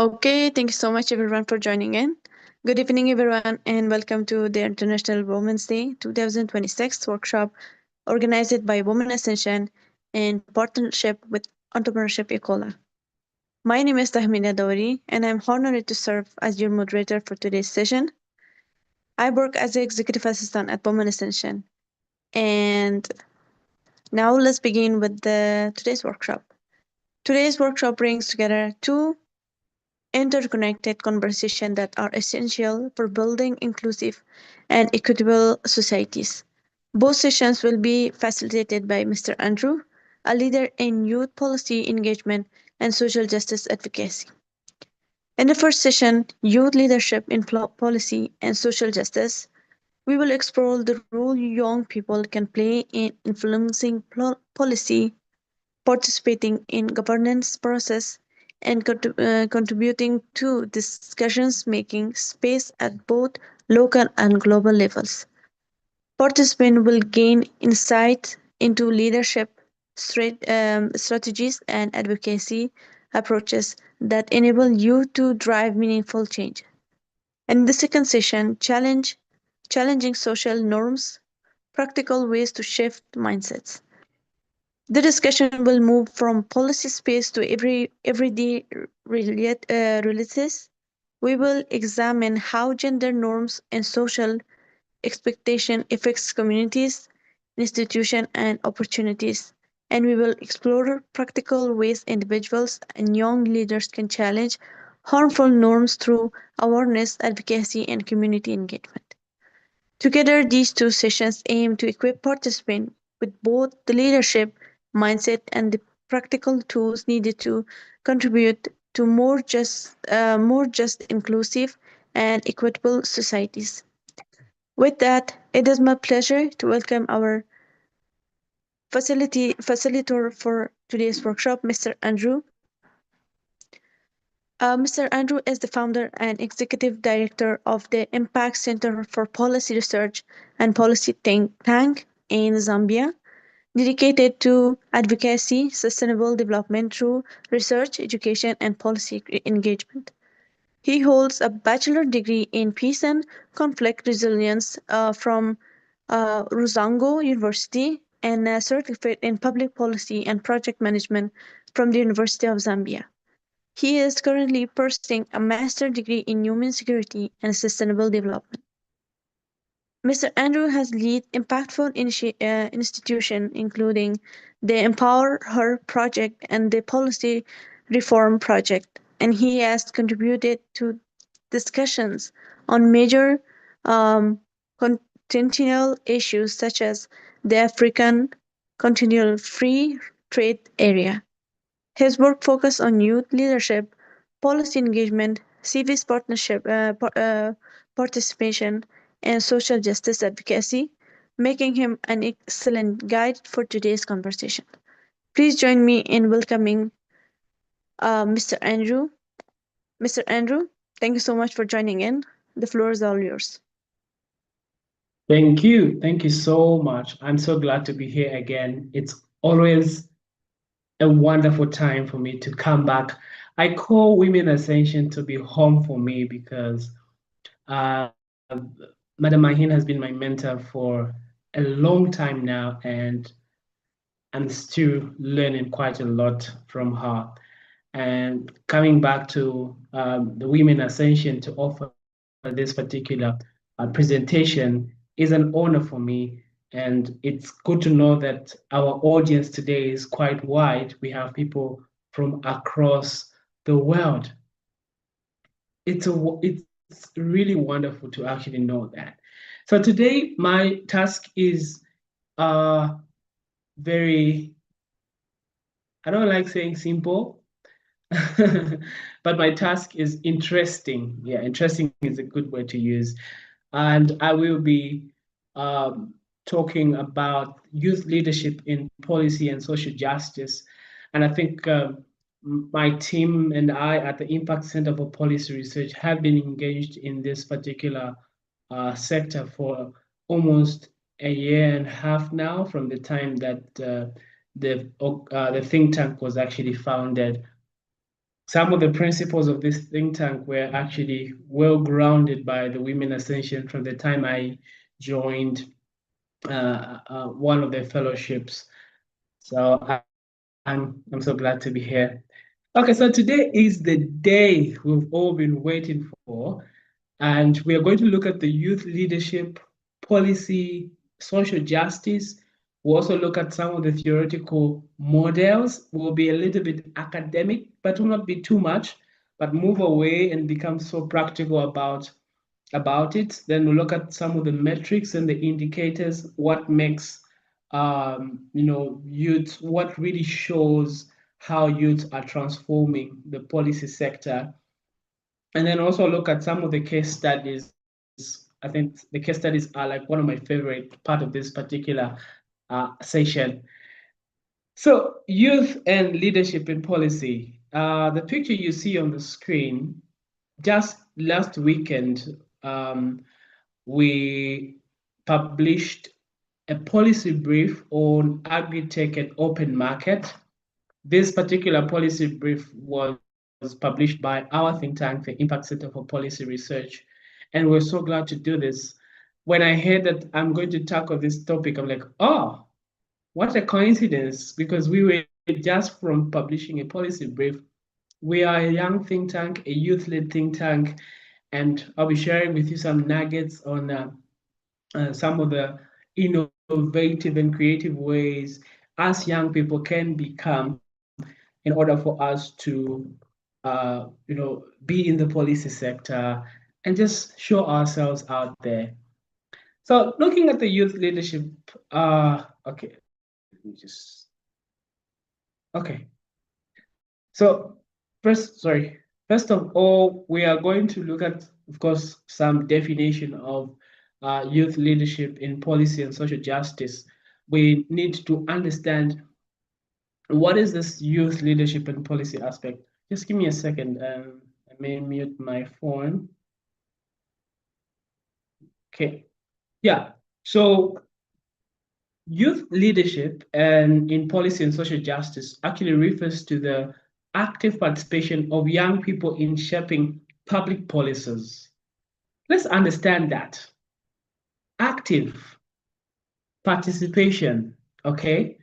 Okay, thank you so much everyone for joining in. Good evening, everyone, and welcome to the International Women's Day 2026 workshop organized by Women Ascension in partnership with Entrepreneurship Ecola. My name is Tahmina Dawari, and I'm honored to serve as your moderator for today's session. I work as an executive assistant at Women Ascension, and now let's begin with today's workshop. Today's workshop brings together two interconnected conversations that are essential for building inclusive and equitable societies. Both sessions will be facilitated by Mr. Andrew, a leader in youth policy engagement and social justice advocacy. In the first session, Youth Leadership in Policy and Social Justice, we will explore the role young people can play in influencing policy, participating in governance process, and contributing to discussions, making space at both local and global levels. Participants will gain insight into leadership strategies and advocacy approaches that enable you to drive meaningful change. In the second session, challenging social norms, practical ways to shift mindsets. The discussion will move from policy space to everyday realities. We will examine how gender norms and social expectation affects communities, institutions, and opportunities. And we will explore practical ways individuals and young leaders can challenge harmful norms through awareness, advocacy, and community engagement. Together, these two sessions aim to equip participants with both the leadership mindset and the practical tools needed to contribute to more just, inclusive, and equitable societies. With that, it is my pleasure to welcome our facilitator for today's workshop, Mr. Andrew. Mr. Andrew is the founder and executive director of the Impact Center for Policy Research and Policy Think Tank in Zambia, dedicated to advocacy, sustainable development through research, education, and policy engagement. He holds a bachelor degree in peace and conflict resilience from Rusango University and a certificate in public policy and project management from the University of Zambia. He is currently pursuing a master's degree in human security and sustainable development. Mr. Andrew has led impactful institutions including the Empower Her Project and the Policy Reform Project, and he has contributed to discussions on major um, continental issues such as the African Continental Free Trade Area. His work focused on youth leadership, policy engagement, civic participation, and social justice advocacy, making him an excellent guide for today's conversation. Please join me in welcoming Mr. Andrew. Mr. Andrew, thank you so much for joining in. The floor is all yours. Thank you. Thank you so much. I'm so glad to be here again. It's always a wonderful time for me to come back. I call Women Ascension to be home for me because uh, Madam Mahin has been my mentor for a long time now, and I'm still learning quite a lot from her. And coming back to the Women Ascension to offer this particular presentation is an honor for me. And it's good to know that our audience today is quite wide. We have people from across the world. It's really wonderful to actually know that. So today my task is very, I don't like saying simple, but my task is interesting. Yeah, interesting is a good word to use. And I will be talking about youth leadership in policy and social justice. And I think my team and I at the Impact Center for Policy Research have been engaged in this particular sector for almost a year and a half now, from the time that the think tank was actually founded. some of the principles of this think tank were actually well grounded by the Women Ascension from the time I joined one of their fellowships. So I'm so glad to be here. Okay, so today is the day we've all been waiting for, and we are going to look at the youth leadership, policy, social justice. We'll also look at some of the theoretical models. We'll be a little bit academic, but will not be too much, but move away and become so practical about it. Then we'll look at some of the metrics and the indicators, what makes youth, what really shows how youth are transforming the policy sector. And then also look at some of the case studies. I think the case studies are like one of my favorite part of this particular session. So youth and leadership in policy. The picture you see on the screen, just last weekend, we published a policy brief on agri-tech and open market. This particular policy brief was published by our think tank, the Impact Center for Policy Research, and we're so glad to do this. When I heard that I'm going to tackle this topic, I'm like, oh, what a coincidence, because we were just from publishing a policy brief. We are a young think tank, a youth-led think tank, and I'll be sharing with you some nuggets on some of the innovative and creative ways us young people can become in order for us to be in the policy sector and just show ourselves out there. So looking at the youth leadership, okay, let me just, okay. So first of all, we are going to look at, of course, some definition of youth leadership in policy and social justice. We need to understand what is this youth leadership and policy aspect. Just give me a second. I may mute my phone. Okay. Yeah. So youth leadership and in policy and social justice actually refers to the active participation of young people in shaping public policies. Let's understand that. Active participation, okay?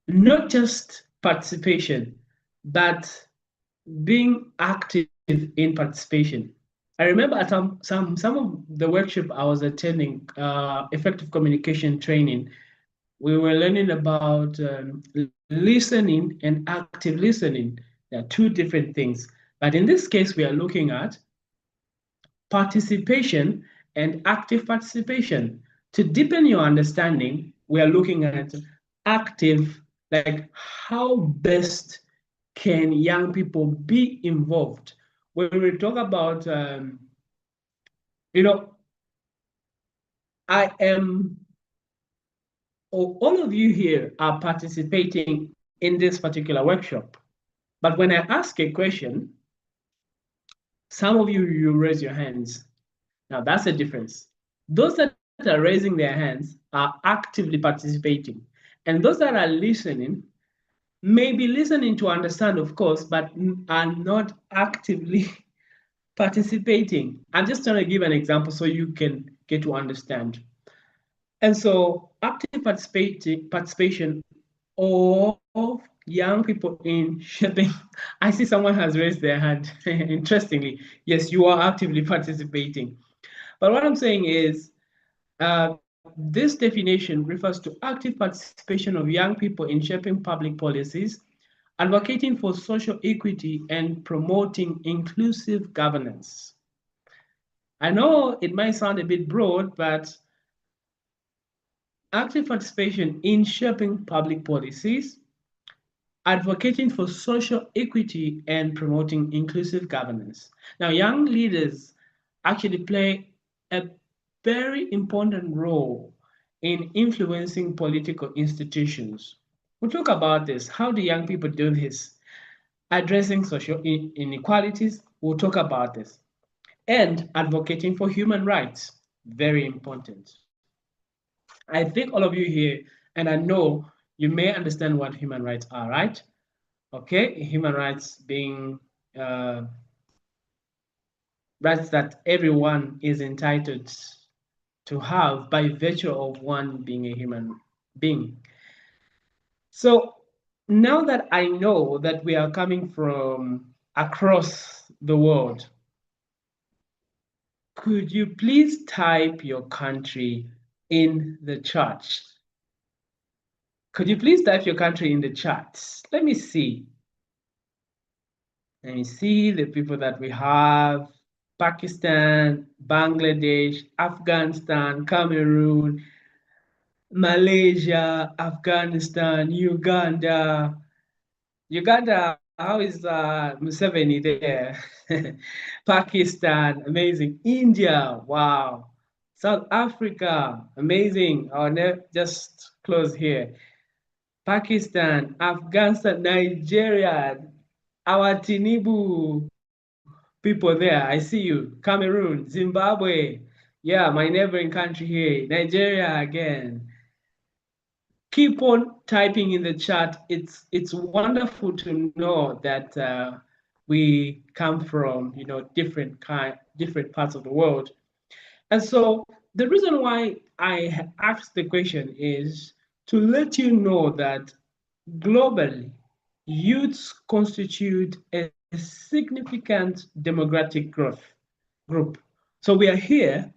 Not just participation, but being active in participation. I remember at some of the workshop I was attending, effective communication training, we were learning about listening and active listening. They are two different things. But in this case, we are looking at participation and active participation. To deepen your understanding, we are looking at active, like how best can young people be involved? When we talk about, I am, all of you here are participating in this particular workshop. But when I ask a question, some of you raise your hands. Now that's the difference. Those that are raising their hands are actively participating. And those that are listening may be listening to understand, of course, but are not actively participating. I'm just trying to give an example so you can get to understand. And so active participation of young people in shaping. I see someone has raised their hand. Interestingly, yes, you are actively participating. But what I'm saying is, this definition refers to active participation of young people in shaping public policies, advocating for social equity, and promoting inclusive governance. I know it might sound a bit broad, but active participation in shaping public policies, advocating for social equity, and promoting inclusive governance. Now, young leaders actually play a very important role in influencing political institutions. We'll talk about this. How do young people do this? Addressing social inequalities, we'll talk about this. And advocating for human rights, very important. I think all of you here, and I know you may understand what human rights are, right? Okay, human rights being rights that everyone is entitled to have by virtue of one being a human being. So now that I know that we are coming from across the world, could you please type your country in the chat? Could you please type your country in the chat? Let me see. Let me see the people that we have. Pakistan, Bangladesh, Afghanistan, Cameroon, Malaysia, Afghanistan, Uganda. Uganda, how is Museveni there? Pakistan, amazing. India, wow. South Africa, amazing. I'll just close here. Pakistan, Afghanistan, Nigeria, our Tinubu people there. I see you. Cameroon, Zimbabwe. Yeah, my neighboring country here. Nigeria again. Keep on typing in the chat. It's wonderful to know that we come from different parts of the world. And so the reason why I asked the question is to let you know that globally, youths constitute a significant demographic group. So we are here,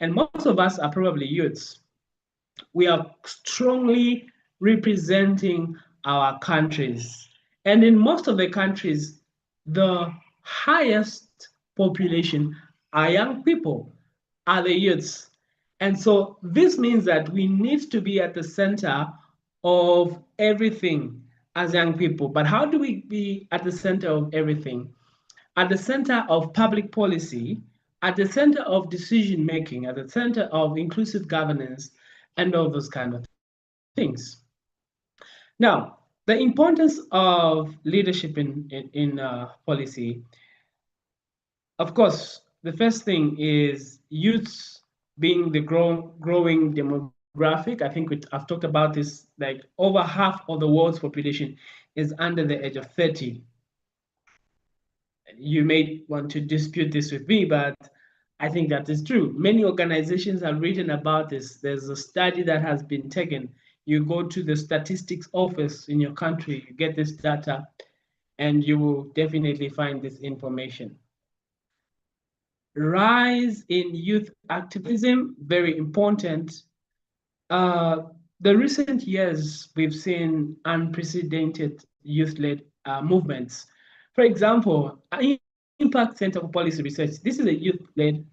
and most of us are probably youths. We are strongly representing our countries. And in most of the countries, the highest population are young people, are the youths. And so this means that we need to be at the center of everything as young people. But how do we be at the center of everything? At the center of public policy, at the center of decision making, at the center of inclusive governance, and all those kind of things. Now, the importance of leadership in policy, of course, the first thing is youths being the growing demographic. I think I've talked about this, like over half of the world's population is under the age of 30. You may want to dispute this with me, but I think that is true. Many organizations have written about this. There's a study that has been taken. You go to the statistics office in your country, you get this data, and you will definitely find this information. Rise in youth activism, very important. The recent years, we've seen unprecedented youth-led movements. For example, Impact Center for Policy Research, this is a youth-led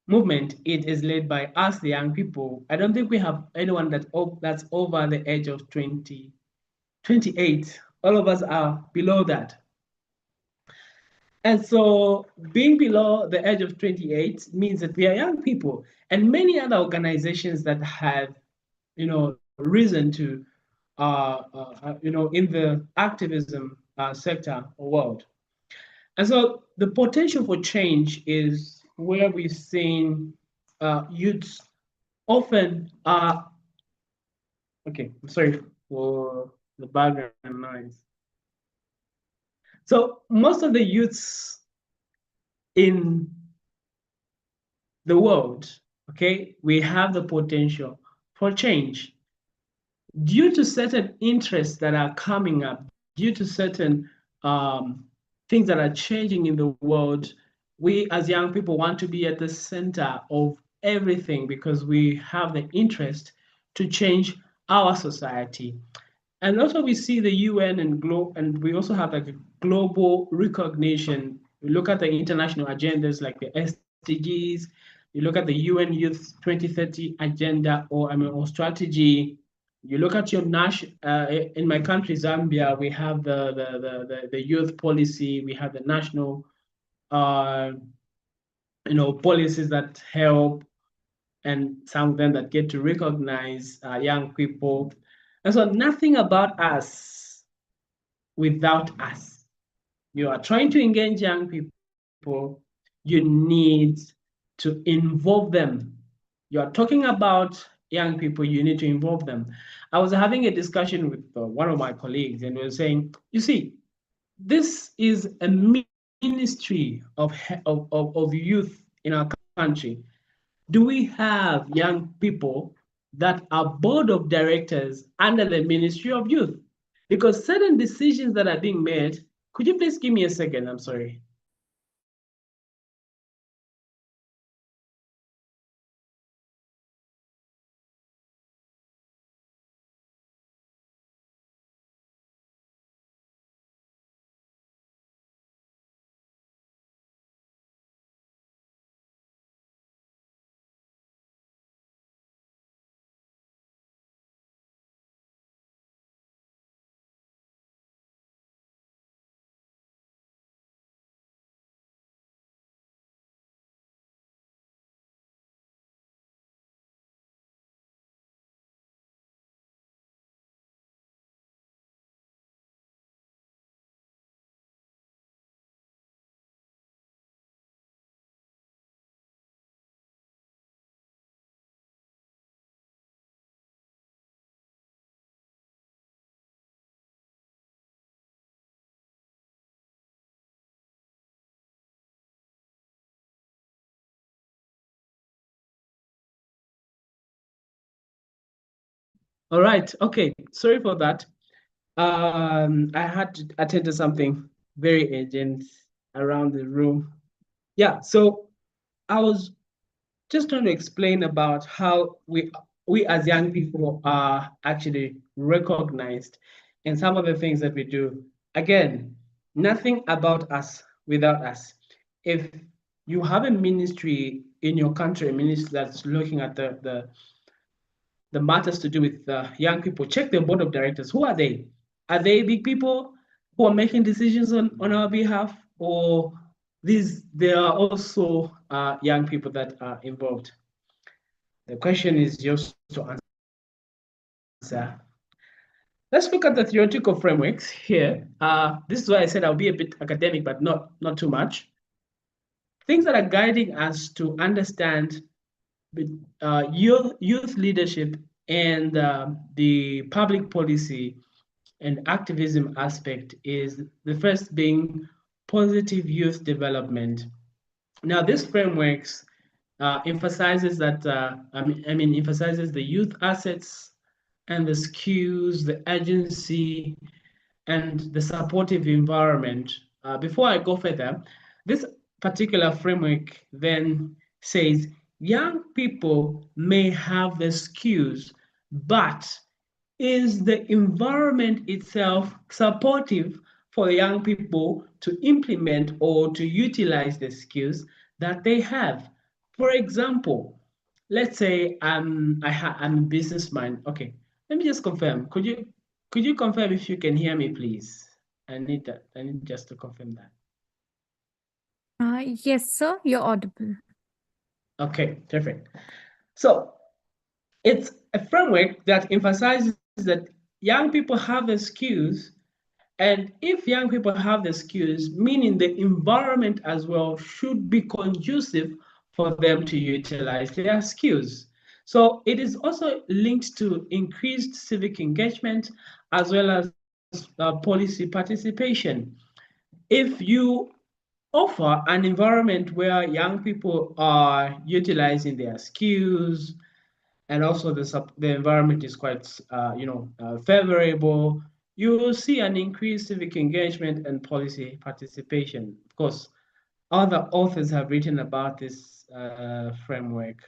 movement. It is led by us, the young people. I don't think we have anyone that's over the age of 28. All of us are below that. And so being below the age of 28 means that we are young people, and many other organizations that have, risen to, in the activism sector or world. And so the potential for change is where we've seen youths often are, okay, I'm sorry for the background noise. So most of the youths in the world, okay, we have the potential for change due to certain interests that are coming up, due to certain things that are changing in the world. We as young people want to be at the center of everything because we have the interest to change our society. And also we see the UN and we also have like a global recognition. We look at the international agendas like the SDGs, you look at the UN Youth 2030 agenda or strategy. You look at your in my country, Zambia, we have the youth policy, we have the national policies that help, and some of them that get to recognize young people. And so nothing about us without us. You are trying to engage young people, you need to involve them. You are talking about young people, you need to involve them. I was having a discussion with one of my colleagues, and we were saying, you see, this is a mission Ministry of Youth in our country, do we have young people that are board of directors under the Ministry of Youth? Because certain decisions that are being made, could you please give me a second? I'm sorry. All right. Okay. Sorry for that. I had to attend to something very urgent around the room. Yeah. So I was just trying to explain about how we as young people are actually recognized in some of the things that we do. Again, nothing about us without us. If you have a ministry in your country, a ministry that's looking at the matters to do with young people, check their board of directors. Who are they? Are they big people who are making decisions on our behalf, or these there are also young people that are involved? The question is yours to answer. Let's look at the theoretical frameworks here. This is why I said I'll be a bit academic, but not too much. Things that are guiding us to understand youth leadership and the public policy and activism aspect is the first being positive youth development. Now, this frameworks emphasizes that emphasizes the youth assets and the skills, the agency, and the supportive environment. Before I go further, this particular framework then says young people may have the skills, but is the environment itself supportive for young people to implement or to utilize the skills that they have? For example, let's say I'm a businessman. Okay, let me just confirm. Could you confirm if you can hear me, please? I need that. I need just to confirm that. Yes, sir, you're audible. Okay, perfect. So it's a framework that emphasizes that young people have the skills, and if young people have the skills, meaning the environment as well should be conducive for them to utilize their skills. So it is also linked to increased civic engagement as well as policy participation. If you offer an environment where young people are utilizing their skills, and also the environment is quite favorable, you will see an increased civic engagement and policy participation. Of course, other authors have written about this framework.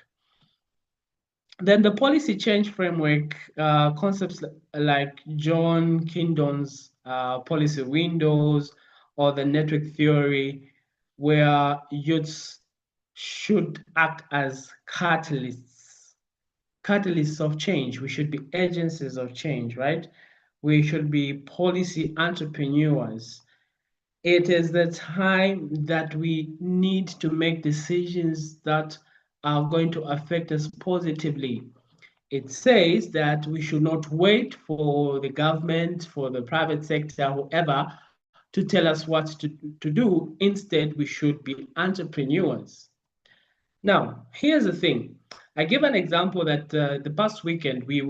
Then the policy change framework, concepts like John Kingdon's policy windows or the network theory, where youths should act as catalysts of change. We should be agencies of change, right? We should be policy entrepreneurs. It is the time that we need to make decisions that are going to affect us positively. It says that we should not wait for the government, for the private sector, whoever, to tell us what to do. Instead, we should be entrepreneurs. Now, here's the thing. I give an example that the past weekend we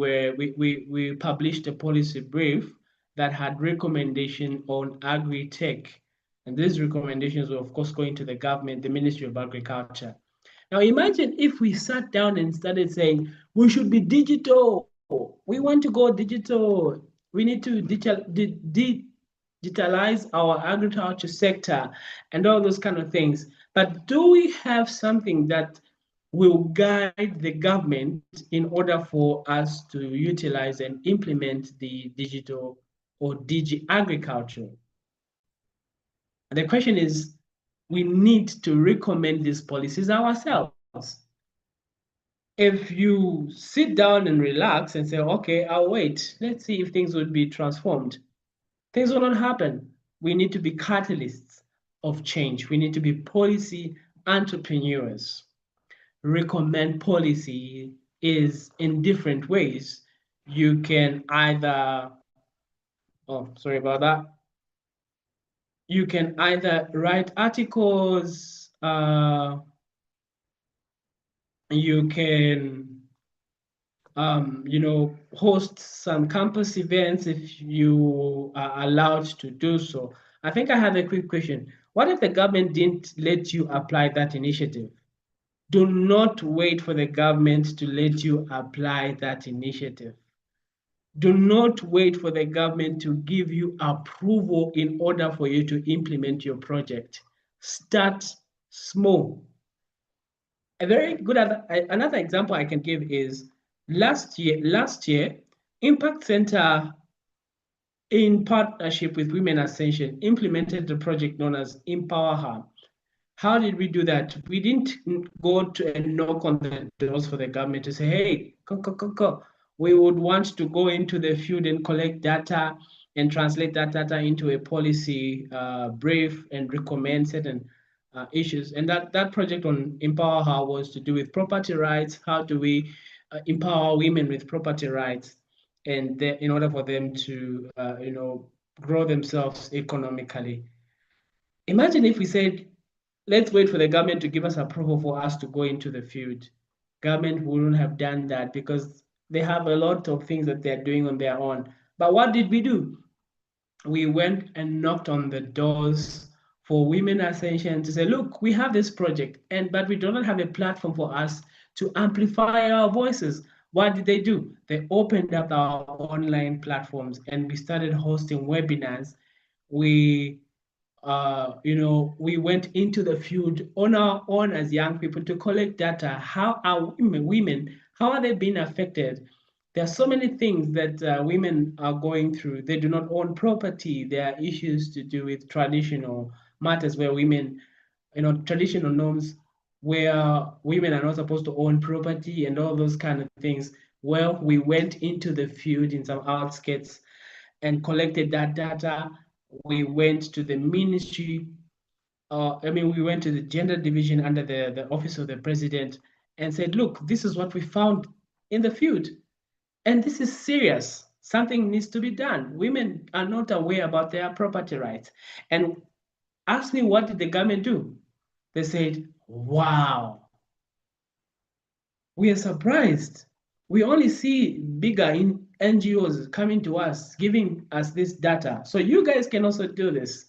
published a policy brief that had recommendation on agri-tech. And these recommendations were, of course, going to the government, the Ministry of Agriculture. Now, imagine if we sat down and started saying, we should be digital. We want to go digital. We need to digitalize our agriculture sector and all those kind of things. But do we have something that will guide the government in order for us to utilize and implement the digital or digi agriculture? And the question is, we need to recommend these policies ourselves. If you sit down and relax and say, okay, I'll wait, let's see if things would be transformed, things will not happen. We need to be catalysts of change. We need to be policy entrepreneurs. Recommend policy is in different ways. You can either, oh, sorry about that. You can either write articles, you can host some campus events if you are allowed to do so. I think I have a quick question. What if the government didn't let you apply that initiative? Do not wait for the government to let you apply that initiative. Do not wait for the government to give you approval in order for you to implement your project. Start small. A very good another example I can give is last year, Impact Center in partnership with Women Ascension implemented the project known as Empower Her. How did we do that? We didn't go to and knock on the doors for the government to say, hey, go. We would want to go into the field and collect data and translate that data into a policy brief and recommend certain issues. And that project on Empower Her was to do with property rights. How do we empower women with property rights, and in order for them to grow themselves economically? Imagine if we said, let's wait for the government to give us approval for us to go into the field. Government wouldn't have done that because they have a lot of things that they're doing on their own. But what did we do? We went and knocked on the doors for Women Ascension to say, look, we have this project, but we do not have a platform for us to amplify our voices. What did they do? They opened up our online platforms and we started hosting webinars. We we went into the field on our own as young people to collect data. How are women, how are they being affected? There are so many things that women are going through. They do not own property. There are issues to do with traditional matters where women, traditional norms where women are not supposed to own property and all those kind of things. Well, we went into the field in some outskirts and collected that data. We went to the ministry, we went to the gender division under the office of the president and said, look, this is what we found in the field. And this is serious. Something needs to be done. Women are not aware about their property rights. And ask me, what did the government do? They said, wow, we are surprised. We only see bigger NGOs coming to us, giving us this data. So you guys can also do this.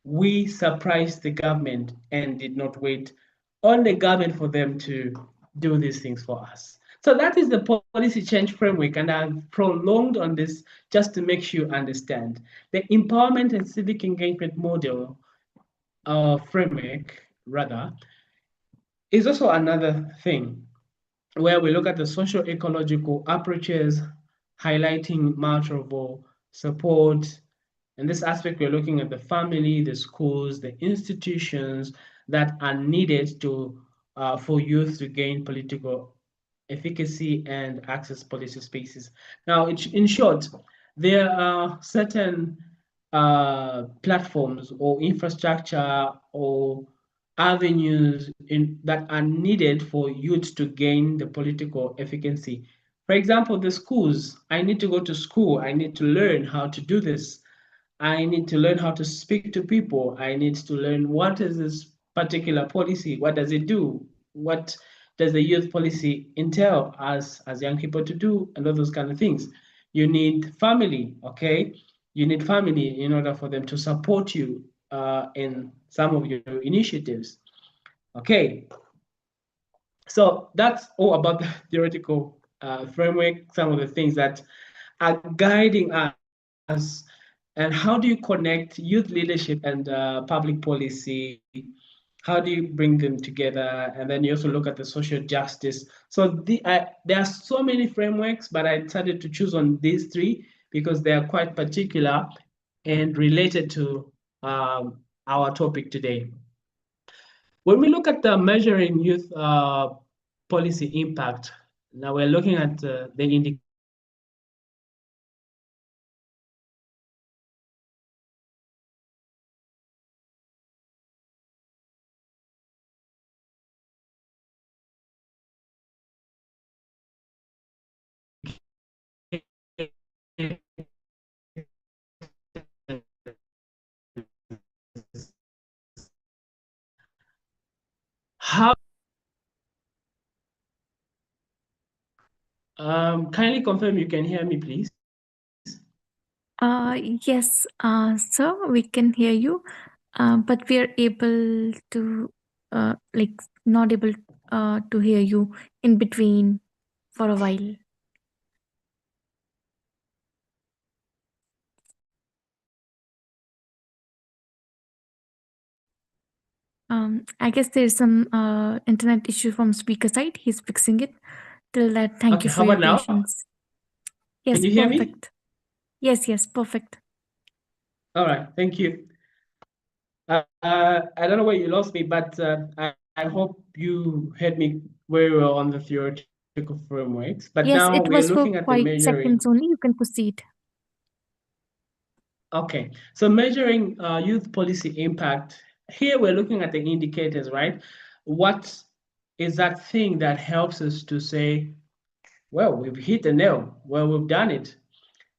We surprised the government and did not wait on the government for them to do these things for us. So that is the policy change framework, and I've prolonged on this just to make sure you understand. The empowerment and civic engagement model framework, rather, is also another thing where we look at the social ecological approaches, highlighting multiple support. In this aspect, we're looking at the family, the schools, the institutions that are needed to for youth to gain political efficacy and access policy spaces. Now, in short, there are certain platforms or infrastructure or avenues that are needed for youth to gain the political efficacy. For example, the schools. I need to go to school. I need to learn how to do this. I need to learn how to speak to people. I need to learn what is this particular policy? What does it do? What does the youth policy entail as young people to do? And all those kind of things. You need family, okay? You need family in order for them to support you. in some of your initiatives. Okay, so that's all about the theoretical framework, some of the things that are guiding us. And how do you connect youth leadership and public policy? How do you bring them together? And then you also look at the social justice. So there are so many frameworks, but I decided to choose on these three because they are quite particular and related to our topic today. When we look at the measuring youth policy impact, now we're looking at the indicators, right? How do we measure how kindly confirm you can hear me, please. Yes, sir, we can hear you, but we are able to, like, not able to hear you in between for a while. I guess there's some internet issue from speaker side. He's fixing it. Till that, thank Okay, you how for about your now? patience. Can Yes, you hear me? perfect. Yes, perfect. All right, thank you. I don't know where you lost me, but I hope you heard me very well on the theoretical frameworks. But Yes, now it we're was for looking at the quite measuring. seconds only. You can proceed. Okay, so measuring youth policy impact. Here we're looking at the indicators, right? What is that thing that helps us to say, well, we've hit the nail, well, we've done it.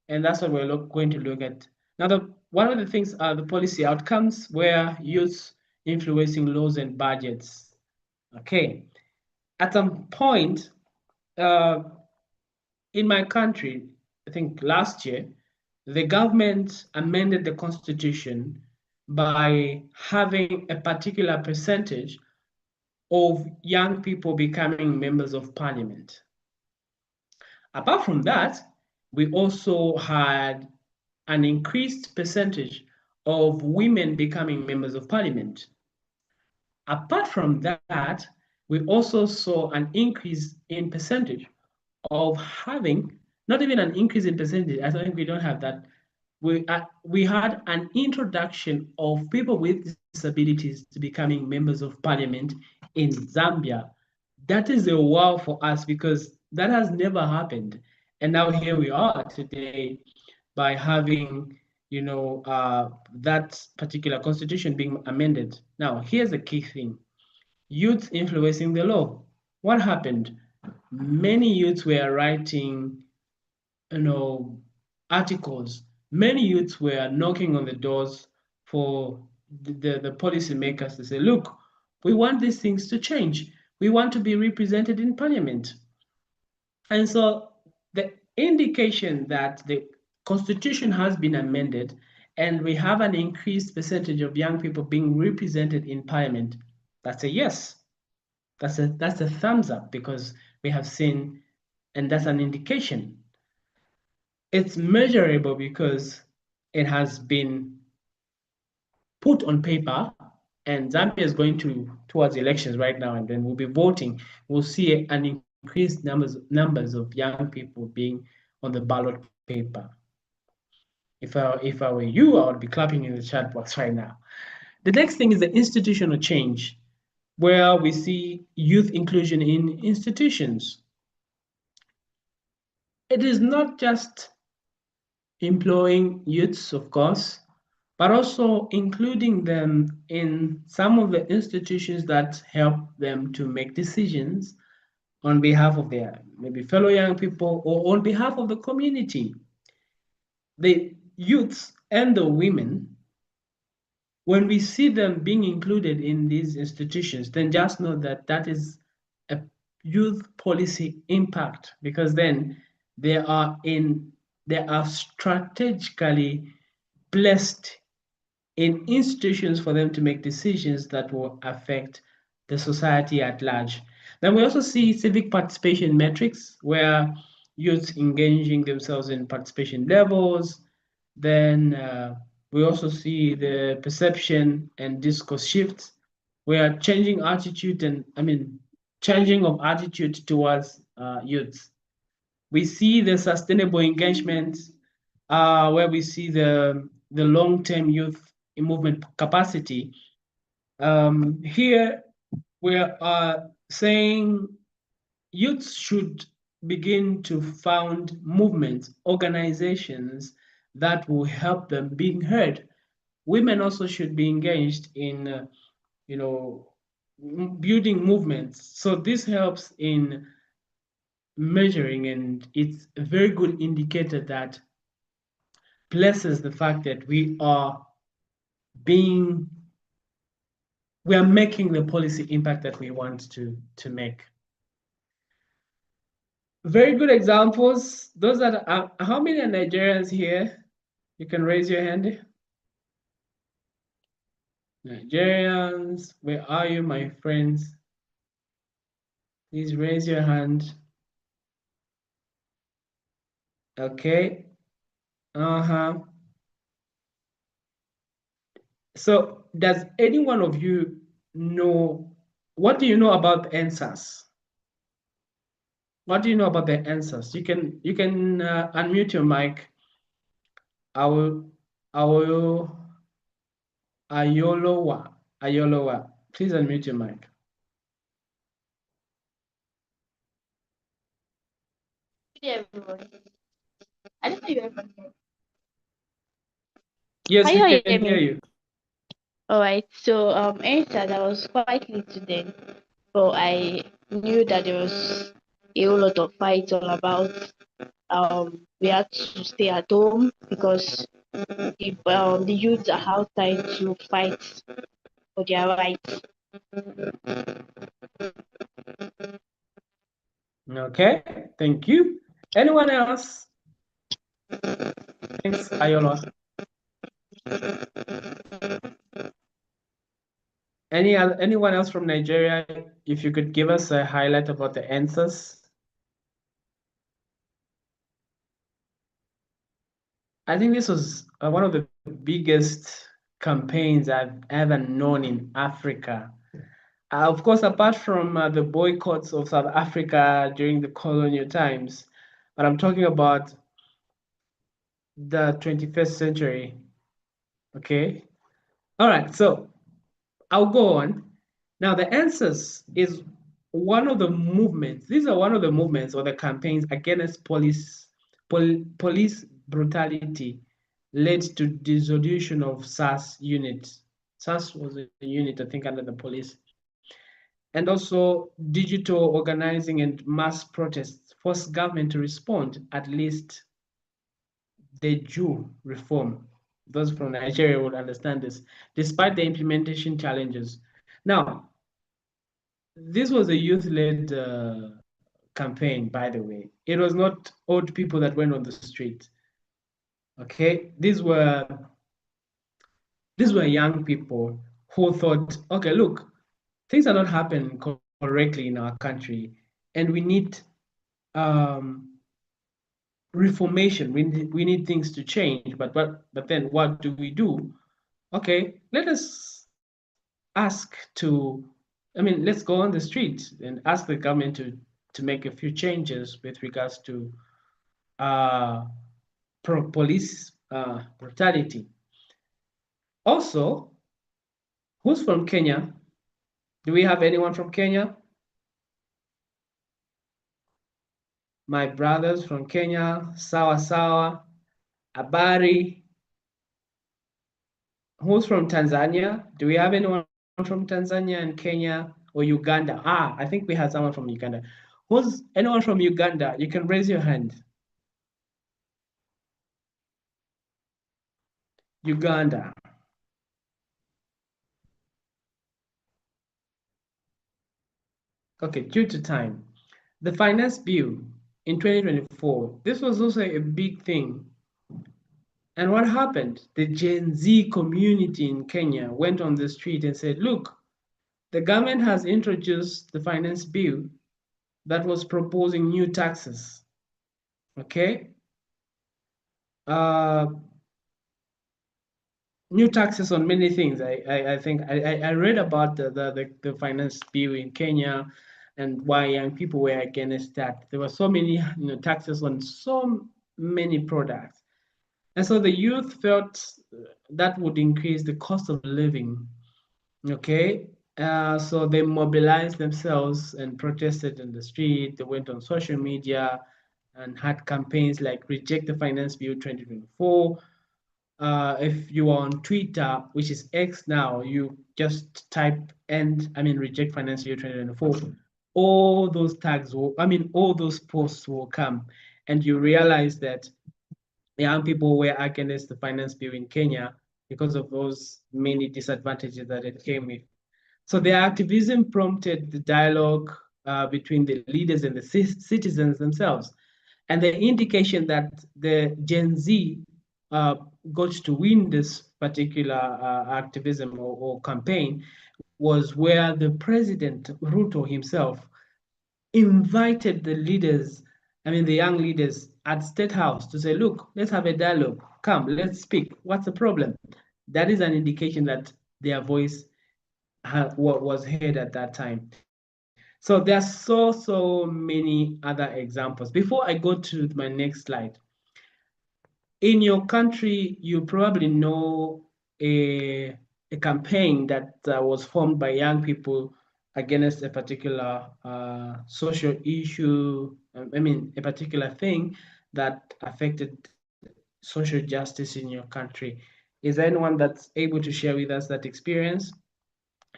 And that's what we're going to look at. Now, one of the things are the policy outcomes where youth influencing laws and budgets. Okay, at some point uh, in my country, I think last year, the government amended the constitution by having a particular percentage of young people becoming members of parliament. Apart from that, we also had an increased percentage of women becoming members of parliament. Apart from that, we also saw an increase in percentage of having, not even an increase in percentage, I think we don't have that. We had an introduction of people with disabilities to becoming members of parliament in Zambia. That is a wow for us because that has never happened. And now here we are today by having, that particular constitution being amended. Now, here's the key thing. Youth influencing the law. What happened? Many youths were writing, you know, articles. Many youths were knocking on the doors for the policymakers to say, look, we want these things to change. We want to be represented in parliament. And so the indication that the constitution has been amended and we have an increased percentage of young people being represented in parliament, that's a yes. That's a thumbs up because we have seen, and that's an indication. It's measurable because it has been put on paper, and Zambia is going towards elections right now, and then we'll be voting. We'll see an increased numbers of young people being on the ballot paper. If I were you, I would be clapping in the chat box right now. The next thing is the institutional change, where we see youth inclusion in institutions. It is not just employing youths, of course, but also including them in some of the institutions that help them to make decisions on behalf of their maybe fellow young people or on behalf of the community. The youths and the women, when we see them being included in these institutions, then just know that that is a youth policy impact because then they are strategically placed in institutions for them to make decisions that will affect the society at large. Then we also see civic participation metrics where youth engaging themselves in participation levels. Then we also see the perception and discourse shifts where changing attitude and changing of attitude towards youth. We see the sustainable engagement where we see the long-term youth movement capacity. Here we are saying youth should begin to found movements, organizations that will help them being heard. Women also should be engaged in, building movements. So this helps in measuring, and it's a very good indicator that places the fact that we are making the policy impact that we want to make. Very good examples. Those that are, how many are Nigerians here? You can raise your hand. Nigerians, where are you, my friends? Please raise your hand. Okay. So does any one of you know, what do you know about answers? What do you know about the answers? You can unmute your mic. Ayolowa. Please unmute your mic. Yeah, everyone. I don't know you ever heard. Yes, Can you we hear can hear me? you. All right. So, answer, I was quite little then, but I knew that there was a whole lot of fights all about. We had to stay at home because the youths are outside to fight for their rights. Okay, thank you. Anyone else? Thanks, Ayola. Anyone else from Nigeria? If you could give us a highlight about the answers. I think this was one of the biggest campaigns I've ever known in Africa. Of course, apart from the boycotts of South Africa during the colonial times, but I'm talking about the 21st century. Okay. All right. So I'll go on. Now, the answers is one of the movements. These are one of the movements or the campaigns against police brutality led to dissolution of SAS unit. SAS was a unit, I think, under the police. And also digital organizing and mass protests forced government to respond, at least the Jew reform. Those from Nigeria would understand this, despite the implementation challenges. Now, this was a youth-led campaign, by the way. It was not old people that went on the street. Okay, these were young people who thought, okay, look, things are not happening correctly in our country, and we need reformation. We need things to change. But then what do we do? Okay, let us ask to, let's go on the street and ask the government to make a few changes with regards to police brutality. Also, who's from Kenya? Do we have anyone from Kenya? My brothers from Kenya, Sawa Sawa, Abari. Who's from Tanzania? Do we have anyone from Tanzania and Kenya or Uganda? I think we have someone from Uganda. Who's anyone from Uganda? You can raise your hand. Uganda. Okay, due to time. The finance bill in 2024, this was also a big thing. And what happened? The Gen Z community in Kenya went on the street and said, look, the government has introduced the finance bill that was proposing new taxes. Okay? New taxes on many things. I think I read about the finance bill in Kenya and why young people were against that. There were so many taxes on so many products. And so the youth felt that would increase the cost of living. Okay. So they mobilized themselves and protested in the street. They went on social media and had campaigns like Reject the Finance Bill 2024. If you are on Twitter, which is X now, you just type Reject Finance Bill 2024. All those tags all those posts will come, and you realize that young people were against the finance bill in Kenya because of those many disadvantages that it came with. So the activism prompted the dialogue between the leaders and the citizens themselves. And the indication that the Gen Z got to win this particular activism or campaign was where the president, Ruto himself, invited the leaders, the young leaders at State House to say, look, let's have a dialogue. Come, let's speak. What's the problem? That is an indication that their voice was heard at that time. So there are so many other examples. Before I go to my next slide, in your country, you probably know a campaign that was formed by young people against a particular social issue, a particular thing that affected social justice in your country. Is there anyone that's able to share with us that experience?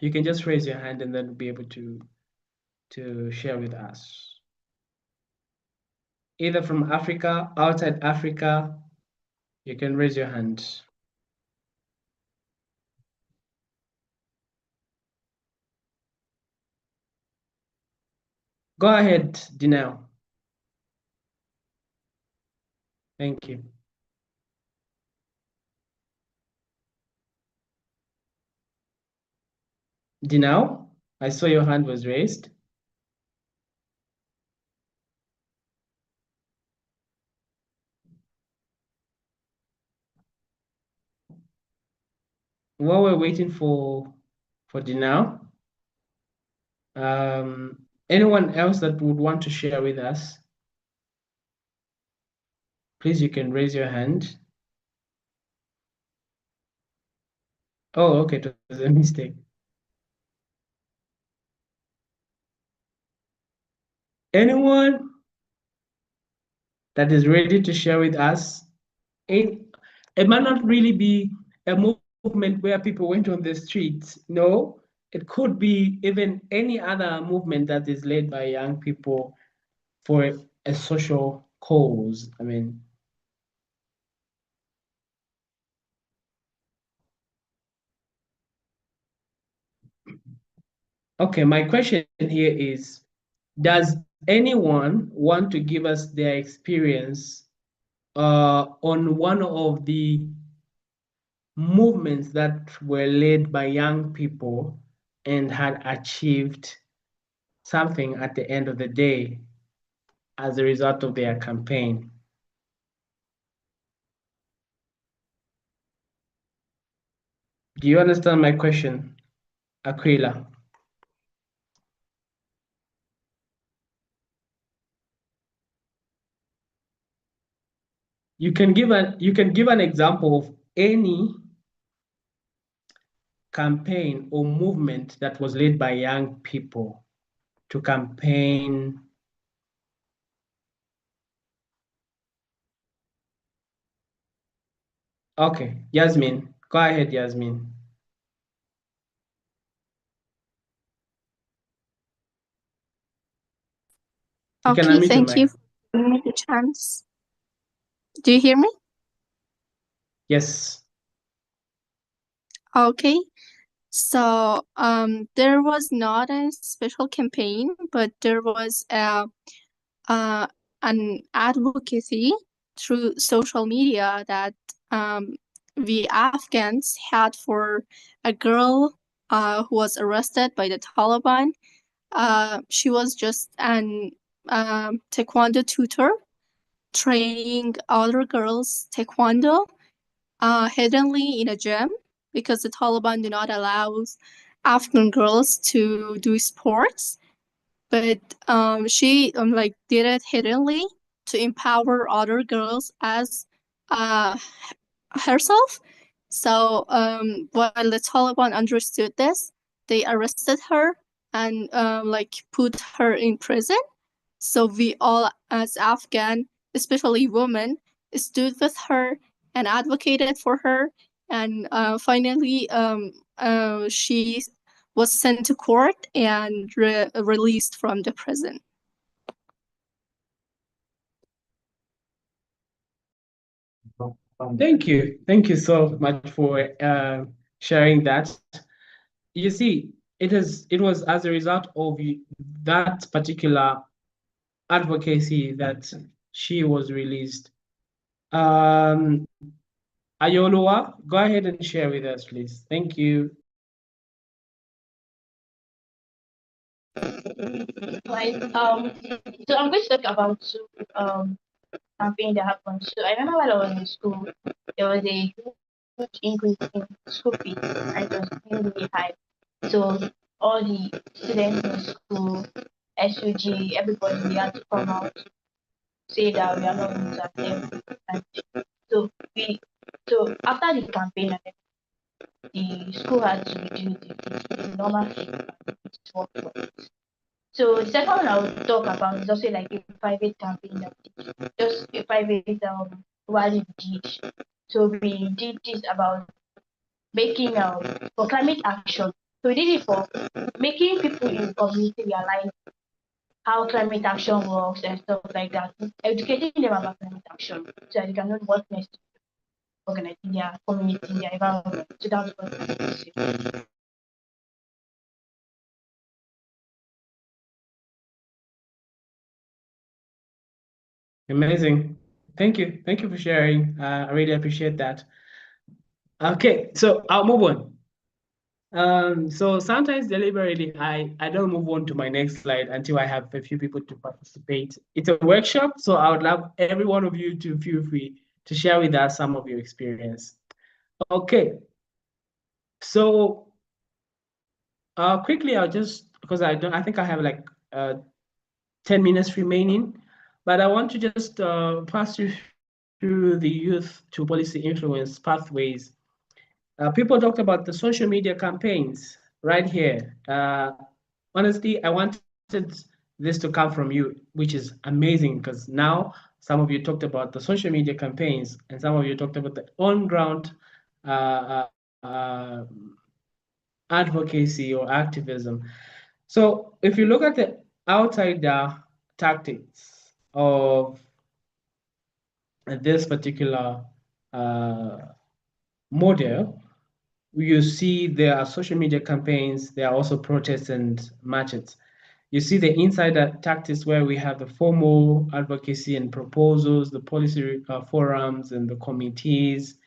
You can just raise your hand and then be able to share with us. Either from Africa, outside Africa, you can raise your hand. Go ahead, Dinell. Thank you. Dinell, I saw your hand was raised. While we're waiting for Dinell, anyone else that would want to share with us, please, you can raise your hand. Oh, okay, it was a mistake. Anyone that is ready to share with us? It might not really be a movement where people went on the streets. No, it could be even any other movement that is led by young people for a social cause. Okay, my question here is, does anyone want to give us their experience on one of the movements that were led by young people and had achieved something at the end of the day as a result of their campaign? Do you understand my question, Aquila? You can give an example of any campaign or movement that was led by young people to campaign. Okay, Yasmin, go ahead, Yasmin. You can Okay, unmute thank your you mic. for giving me the chance. Do you hear me? Yes. Okay. So there was not a special campaign, but there was an advocacy through social media that we Afghans had for a girl who was arrested by the Taliban. She was just an taekwondo tutor training other girls taekwondo hiddenly in a gym because the Taliban do not allow Afghan girls to do sports. But she like did it hiddenly to empower other girls as herself. So while the Taliban understood this, they arrested her and like put her in prison. So we all, as Afghan, especially women, stood with her and advocated for her. And finally, she was sent to court and released from the prison. Thank you. Thank you so much for sharing that. You see, it was as a result of that particular advocacy that she was released. Ayolua, go ahead and share with us, please. Thank you. Right. So I'm going to talk about two campaign that happened. So I remember while I was in school, there was a huge increase in school fees, and it was really high. So all the students in school, SUG, everybody, we had to come out, say that we are not going to attend. And so so after the campaign, the school had to reduce the normal fee to 12. So the second one I will talk about is also like a private campaign that we did, just a private rally we did. So we did this about making for climate action. So we did it for making people in the community realize how climate action works and stuff like that, educating them about climate action so that they can know what next to organize in their community, in their environment. So that's what I want to say. Amazing. Thank you. Thank you for sharing. I really appreciate that. Okay, so I'll move on. So sometimes deliberately, I don't move on to my next slide until I have a few people to participate. It's a workshop, so I would love every one of you to feel free to share with us some of your experience. Okay, so quickly, I'll just, because I think I have like 10 minutes remaining, but I want to just pass you through the youth to policy influence pathways. People talked about the social media campaigns right here. Honestly, I wanted this to come from you, which is amazing because now some of you talked about the social media campaigns and some of you talked about the on-ground advocacy or activism. So if you look at the outsider tactics of this particular model, you see there are social media campaigns, there are also protests and marches. You see the insider tactics where we have the formal advocacy and proposals, the policy forums and the committees.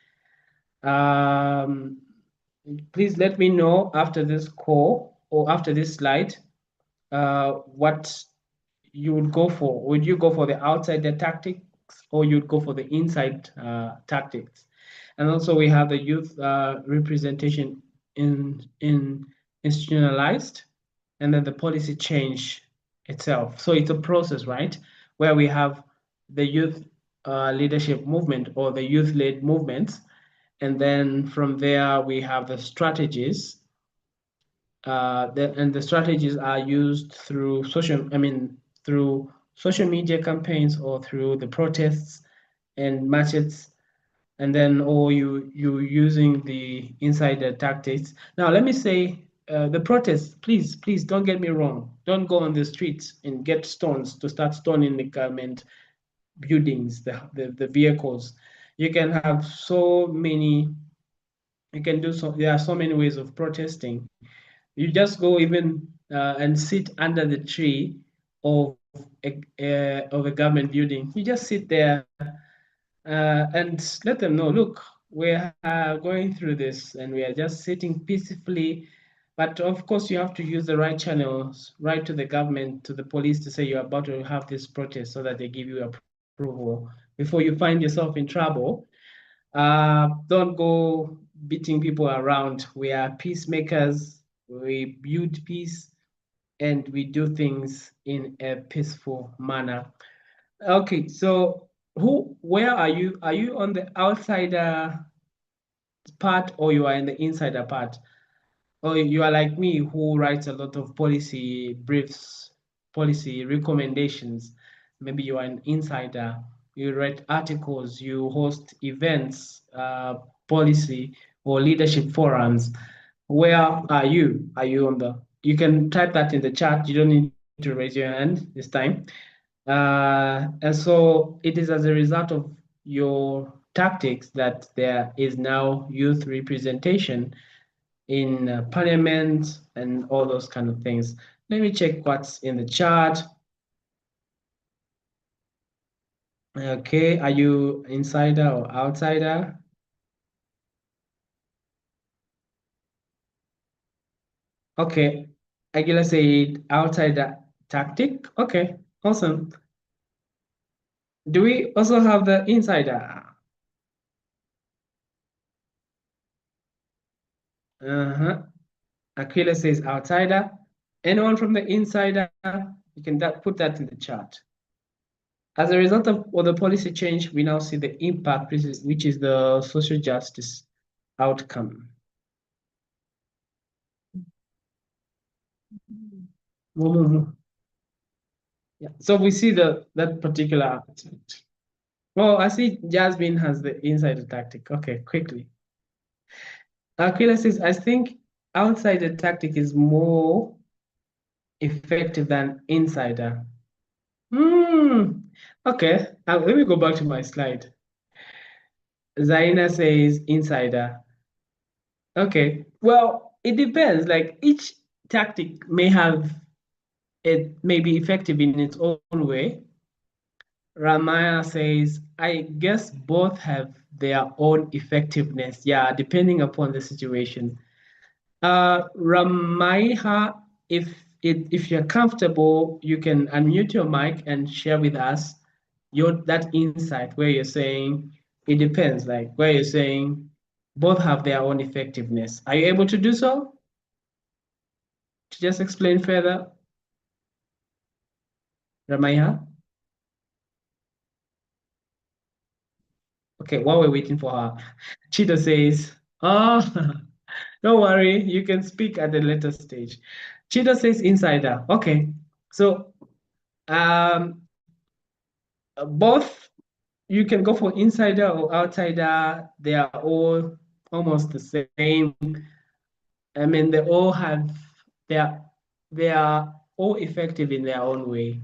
Please let me know after this call or after this slide what you would go for. Would you go for the outsider tactics or you'd go for the inside tactics? And also we have the youth representation in institutionalized, and then the policy change itself. So it's a process, right? Where we have the youth leadership movement or the youth-led movements. And then from there, we have the strategies. And the strategies are used through through social media campaigns or through the protests and marches, and then or you using the insider tactics. Now let me say the protests, please don't get me wrong, don't go on the streets and get stones to start stoning the government buildings, the vehicles. You can have so many, you can do so, there are so many ways of protesting. You just go even and sit under the tree of a government building. You just sit there and let them know, look, we're going through this and we are just sitting peacefully. But of course, you have to use the right channels, right to the government, to the police to say you're about to have this protest so that they give you approval before you find yourself in trouble. Don't go beating people around. We are peacemakers. We build peace and we do things in a peaceful manner. Okay, so where are you? Are you on the outsider part or you are in the insider part? Or you are like me who writes a lot of policy briefs, policy recommendations. Maybe you are an insider, you write articles, you host events, policy or leadership forums. Where are you? Are you on the, you can type that in the chat. You don't need to raise your hand this time. And so it is as a result of your tactics that there is now youth representation in parliament and all those kind of things. Let me check what's in the chat. Okay, are you insider or outsider? Okay, Aguila said outsider tactic. Okay, awesome. Do we also have the insider? Uh-huh. Aquila says outsider. Anyone from the insider? You can put that in the chat. As a result of the policy change, we now see the impact, which is the social justice outcome. Yeah. So we see that particular aspect. Well, I see Jasmine has the insider tactic. Okay, quickly. Aquila says, I think outsider tactic is more effective than insider. Okay, let me go back to my slide. Zaina says insider. Okay, well, it depends. Like each tactic may have, it may be effective in its own way. Ramaya says, I guess both have their own effectiveness. Yeah, depending upon the situation. Ramaya, if you're comfortable, you can unmute your mic and share with us that insight where you're saying it depends, like where you're saying both have their own effectiveness. Are you able to do so? To just explain further, Ramaya? Okay, while we're waiting for her, Chito says, oh, don't worry, you can speak at the later stage. Chito says insider. Okay, so both you can go for insider or outsider. They are all almost the same. I mean, they all have they are all effective in their own way.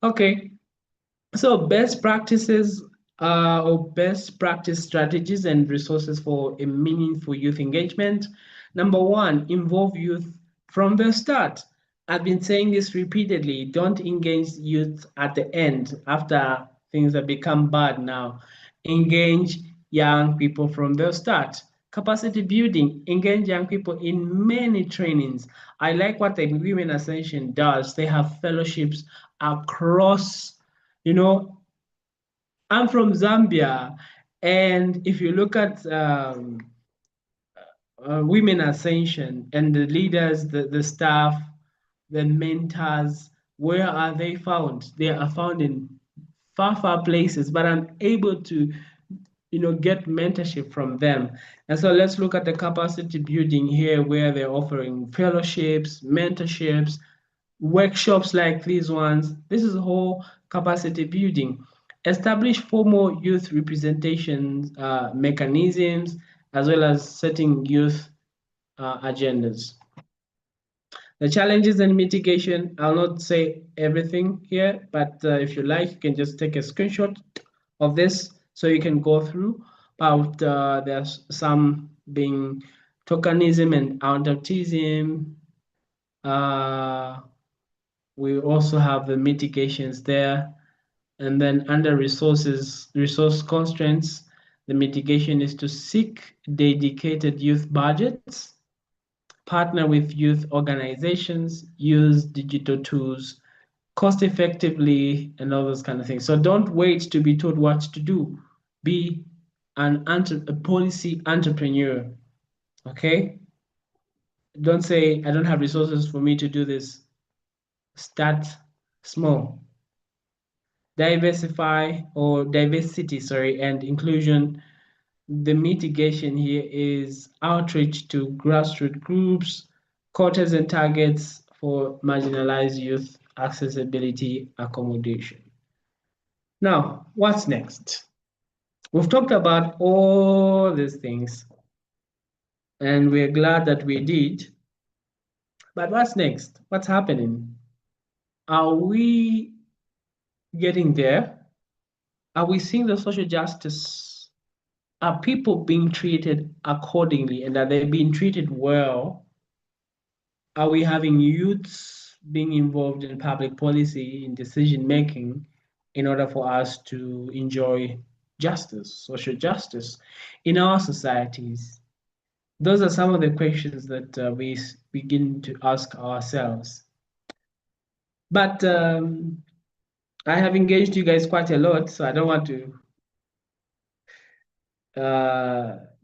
Okay, so best practices or best practice strategies and resources for a meaningful youth engagement. Number one, involve youth from the start. I've been saying this repeatedly. Don't engage youth at the end after things have become bad now. Engage young people from the start. Capacity building, engage young people in many trainings. I like what the Women Ascension does. They have fellowships across, you know, I'm from Zambia, and if you look at Women Ascension and the leaders, the staff, the mentors, where are they found? They are found in far, far places, but I'm able to, get mentorship from them. And so let's look at the capacity building here, where they're offering fellowships, mentorships, workshops like these ones. This is whole capacity building. Establish formal youth representation mechanisms, as well as setting youth agendas. The challenges and mitigation, I'll not say everything here, but if you like, you can just take a screenshot of this so you can go through. But there's some being tokenism and autism. We also have the mitigations there. And then under resource constraints, The mitigation is to seek dedicated youth budgets, partner with youth organizations, use digital tools cost effectively, and all those kind of things. So don't wait to be told what to do. Be a policy entrepreneur. Okay? Don't say, I don't have resources for me to do this. Start small. Diversity, and inclusion. The mitigation here is outreach to grassroots groups, quotas and targets for marginalized youth, accessibility, accommodation. Now, what's next? We've talked about all these things, and we're glad that we did. But what's next? What's happening? Are we getting there? Are we seeing the social justice? Are people being treated accordingly, and are they being treated well? Are we having youths being involved in public policy, in decision making, in order for us to enjoy justice, social justice in our societies? Those are some of the questions that we begin to ask ourselves. But I have engaged you guys quite a lot, so I don't want to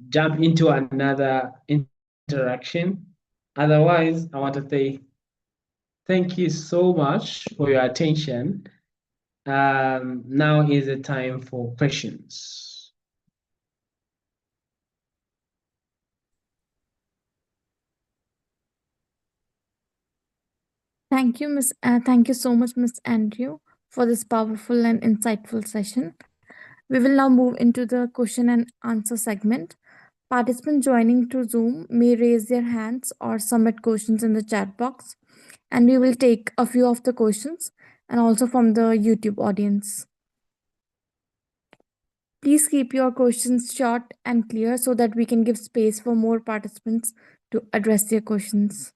jump into another interaction. Otherwise, I want to say thank you so much for your attention. Now is the time for questions. Thank you, Thank you so much, Miss Andrew, for this powerful and insightful session. We will now move into the question and answer segment. Participants joining through Zoom may raise their hands or submit questions in the chat box, and we will take a few of the questions and also from the YouTube audience. Please keep your questions short and clear so that we can give space for more participants to address their questions.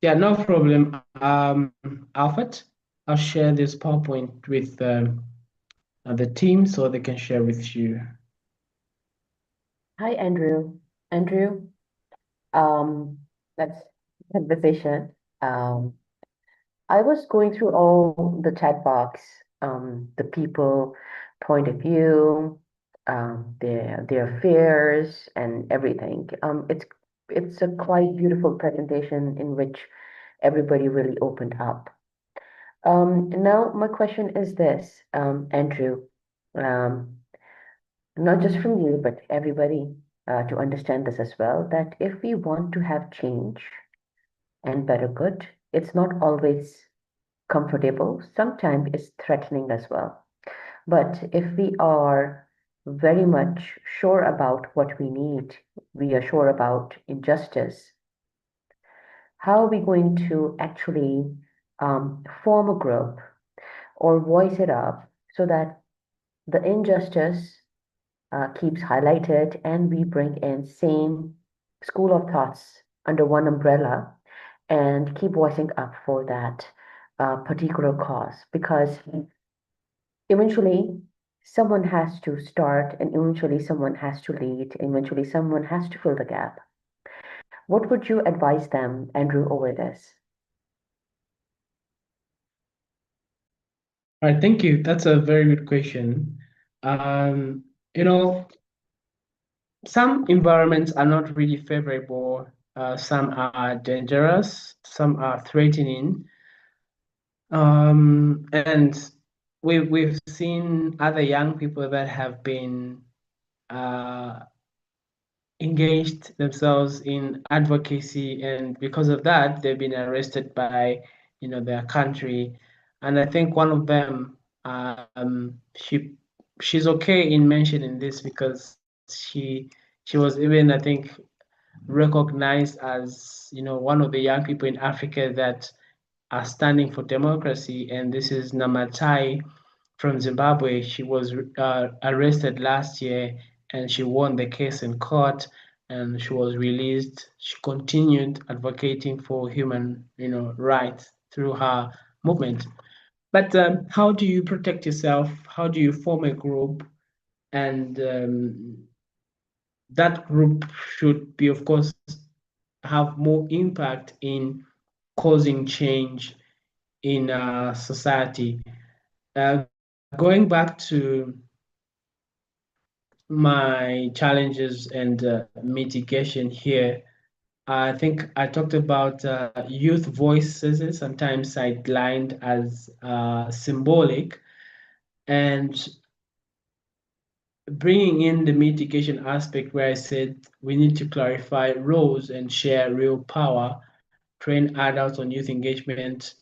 Yeah, no problem. Alfred, I'll share this PowerPoint with the team so they can share with you. Hi, Andrew. Andrew, that's conversation. I was going through all the chat box, the people point of view, their fears and everything. It's a quite beautiful presentation in which everybody really opened up. Now my question is this, Andrew, not just from you, but everybody, to understand this as well, that if we want to have change and better good, it's not always comfortable. Sometimes it's threatening as well. But if we are very much sure about what we need, we are sure about injustice, how are we going to actually form a group or voice it up so that the injustice keeps highlighted and we bring in same school of thoughts under one umbrella and keep voicing up for that particular cause, because eventually someone has to start and eventually someone has to lead, eventually someone has to fill the gap. What would you advise them, Andrew, over this? All right, thank you. That's a very good question. You know, some environments are not really favorable. Some are dangerous. Some are threatening. And we've seen other young people that have been engaged themselves in advocacy, and because of that, they've been arrested by, their country. And I think one of them, she's okay in mentioning this because she was even, I think, recognized as, one of the young people in Africa that are standing for democracy, and this is Namatai. from Zimbabwe. She was arrested last year, and she won the case in court, and she was released. She continued advocating for human, rights through her movement. But how do you protect yourself? How do you form a group? And that group should be, of course, have more impact in causing change in society. Going back to my challenges and mitigation here, I think I talked about youth voices, sometimes sidelined as symbolic, and bringing in the mitigation aspect where I said we need to clarify roles and share real power, train adults on youth engagement.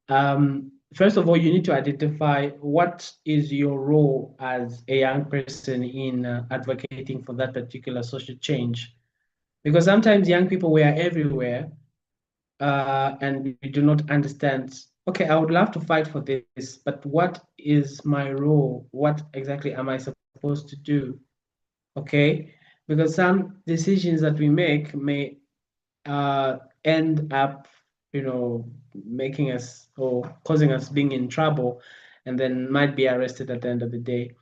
First of all, you need to identify what is your role as a young person in advocating for that particular social change. Because sometimes young people, we are everywhere, and we do not understand, okay, I would love to fight for this, but what is my role? What exactly am I supposed to do? Okay, because some decisions that we make may end up, making us or causing us being in trouble, and then might be arrested at the end of the day.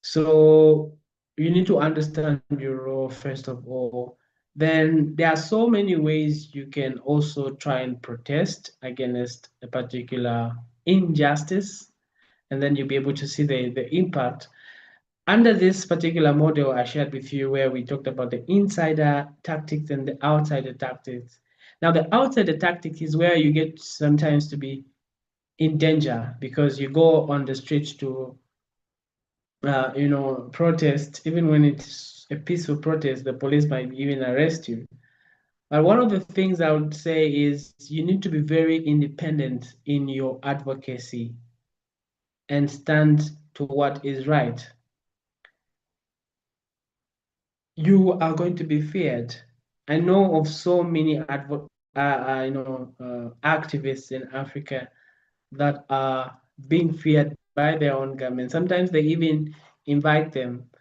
So you need to understand your role first of all. Then there are so many ways you can also try and protest against a particular injustice, and then you'll be able to see the impact. Under this particular model I shared with you, where we talked about the insider tactics and the outsider tactics. Now, the outsider tactic is where you get sometimes to be in danger because you go on the streets to, protest. Even when it's a peaceful protest, the police might even arrest you. But one of the things I would say is you need to be very independent in your advocacy and stand to what is right. You are going to be feared. I know of so many activists in Africa that are being feared by their own government. Sometimes they even invite them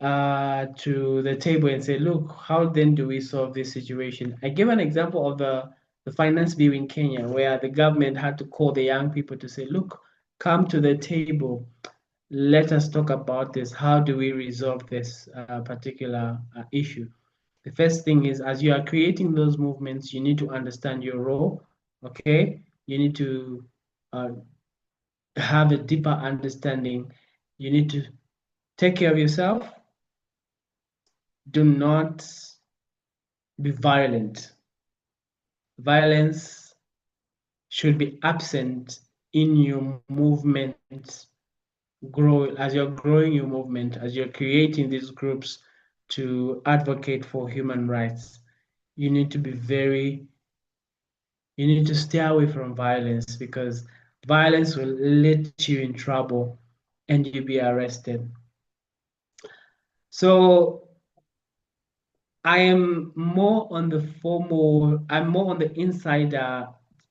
to the table and say, look, how then do we solve this situation? I give an example of the finance bill in Kenya, where the government had to call the young people to say, look, come to the table. Let us talk about this. How do we resolve this particular issue? The first thing is, as you are creating those movements, you need to understand your role, okay? You need to have a deeper understanding. You need to take care of yourself. Do not be violent. Violence should be absent in your movement. As you're growing your movement, as you're creating these groups to advocate for human rights, you need to be you need to stay away from violence, because violence will let you in trouble and you'll be arrested. So I'm more on the insider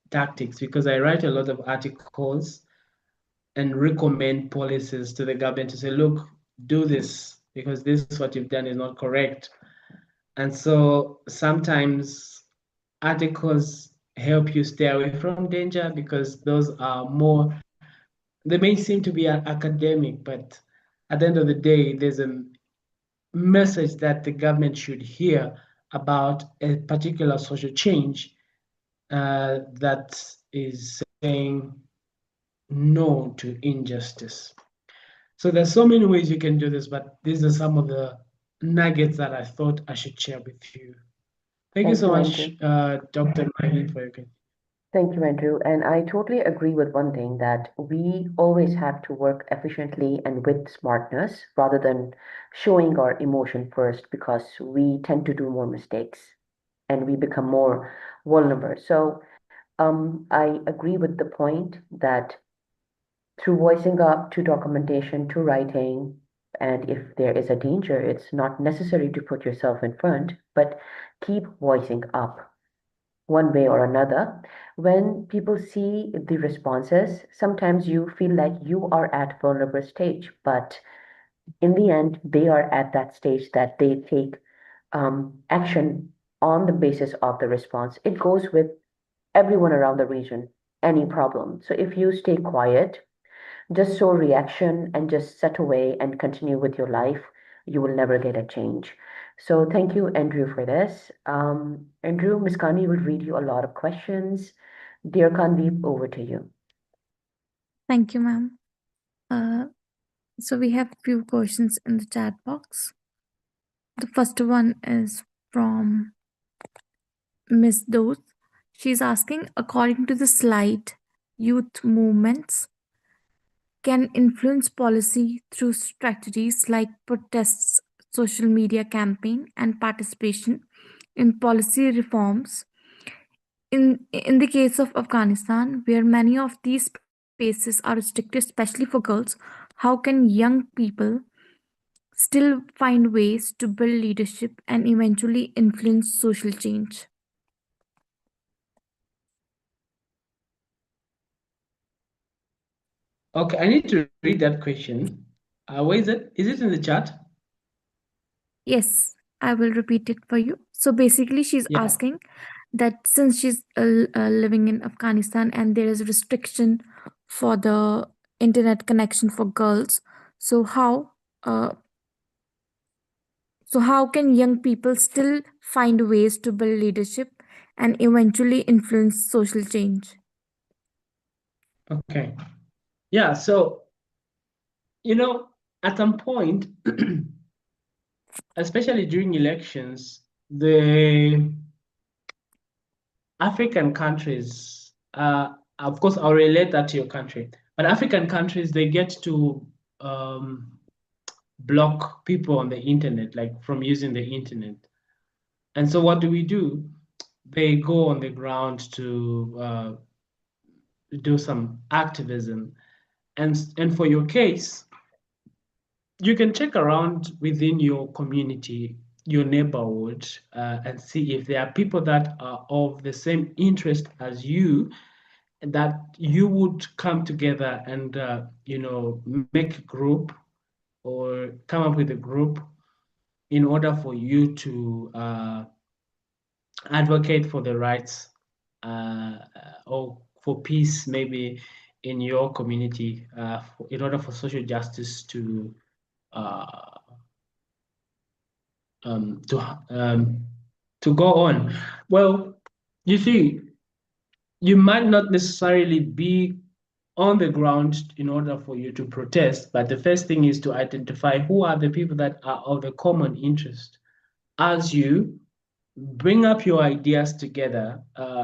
tactics, because I write a lot of articles and recommend policies to the government to say, look, do this, because this is what you've done is not correct. And so sometimes articles help you stay away from danger, because those are they may seem to be academic, but at the end of the day, there's a message that the government should hear about a particular social change that is saying no to injustice. So there's so many ways you can do this, but these are some of the nuggets that I thought I should share with you. Thank you so much, Dr. Maggie, for your question. Thank you, Andrew. And I totally agree with one thing, that we always have to work efficiently and with smartness rather than showing our emotion first, because we tend to do more mistakes and we become more vulnerable. So I agree with the point that through voicing up, to documentation, to writing, and if there is a danger, it's not necessary to put yourself in front, but keep voicing up. one way or another. When people see the responses, sometimes you feel like you are at vulnerable stage, but in the end, they are at that stage that they take action on the basis of the response. It goes with everyone around the region, any problem. So if you stay quiet, just show reaction and just set away and continue with your life, you will never get a change. So thank you, Andrew, for this. Andrew, Ms. Kani will read you a lot of questions. Dear Kandeep, over to you. Thank you, ma'am. So we have few questions in the chat box. The first one is from Miss Doth. She's asking, according to the slide, youth movements can influence policy through strategies like protests, social media campaign, and participation in policy reforms. In the case of Afghanistan, where many of these spaces are restricted, especially for girls, how can young people still find ways to build leadership and eventually influence social change? Okay, I need to read that question. Where is it? Is it in the chat? Yes, I will repeat it for you. So basically, she's Yeah. asking that since she's living in Afghanistan and there is restriction for the internet connection for girls, so uh, how can young people still find ways to build leadership and eventually influence social change? Okay. Yeah, so, at some point, especially during elections, the African countries, of course, I'll relate that to your country, but African countries, they get to block people on the internet, like from using the internet. And so what do? They go on the ground to do some activism. And for your case, you can check around within your community, your neighborhood, and see if there are people that are of the same interest as you, that you would come together and make a group or come up with a group in order for you to advocate for the rights or for peace, maybe in your community, in order for social justice to uh, to go on. Well, you see, you might not necessarily be on the ground in order for you to protest, but the first thing is to identify who are the people that are of a common interest. As you bring up your ideas together,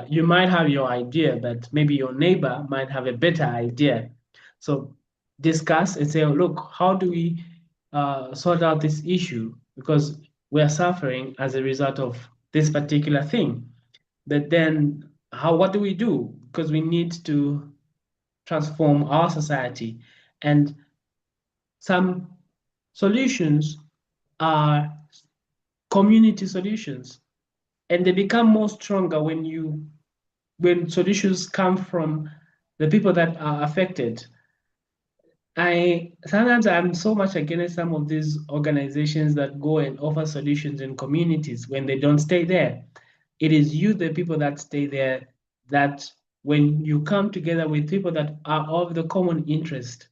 you might have your idea, but maybe your neighbor might have a better idea. So discuss and say, oh, look, how do we sort out this issue? Because we are suffering as a result of this particular thing. But then what do we do? Because we need to transform our society. And some solutions are community solutions. And they become more stronger when solutions come from the people that are affected. Sometimes I'm so much against some of these organizations that go and offer solutions in communities when they don't stay there. It is you, the people that stay there, that when you come together with people that are of the common interest,